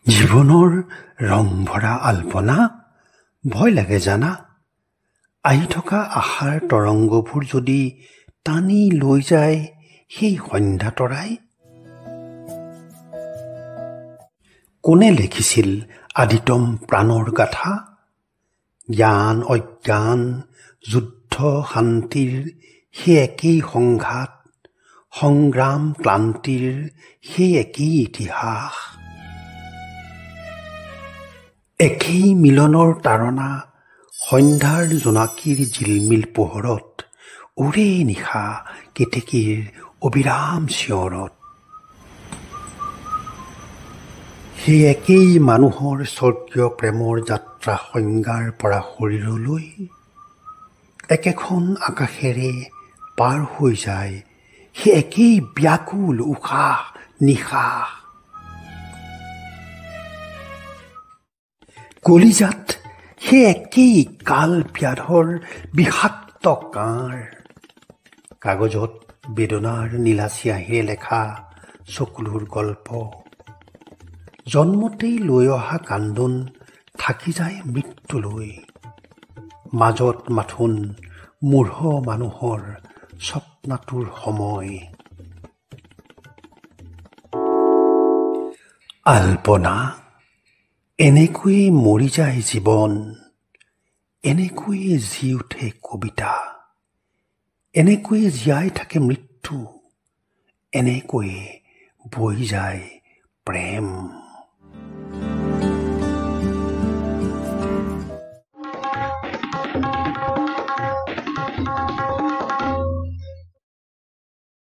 জীৱনৰ ৰং ভৰা আলপনা ভয় লাগে জানা। আহি থকা আশাৰ তৰংগবোৰ যদি টানি লৈ যায় সেই সন্ধ্যা তৰাই। কোনে লিখিছিল আদিতম প্ৰাণৰ গাথা? জ্ঞান অজ্ঞান যুদ্ধ শান্তিৰ সেই একেই সংঘাত, সংগ্ৰাম ক্লান্তিৰ সেই একেই ইতিহাস। একেই মিলনৰ তাৰণা, সন্ধ্যাৰ জোনাকীৰ জিলমিল পোহৰত, উৰে নিশা কেতেকীৰ অবিৰাম চিঞৰত। সেই একেই মানুহৰ স্বৰ্গীয় প্ৰেমৰ যাত্ৰা সংজ্ঞাৰ পৰা শৰীৰলৈ, একেখন আকাশেৰে পাৰ হৈ যায় সেই একেই ব্যাকুল উশাহ নিশাহ। কলিজাত সেই একেই কাল ব্যাধৰ বিষাক্ত কাঁড়, কাগজত বেদনাৰ নীলা চিয়াহীৰে লেখা চকুলোৰ গল্প। জন্মতেই লৈ অহা কান্দোন থাকি যায় মৃত্যুলৈ, মাজত মাথোন মূঢ় মানুহৰ স্বপ্নাতুৰ সময়। আলপনা, এনেকৈয়ে মৰি যায় জীৱন, এনেকৈয়ে জি উঠে কবিতা, এনেকৈয়ে জীয়াই থাকে মৃত্যু, এনেকৈয়ে বৈ যায় প্ৰেম।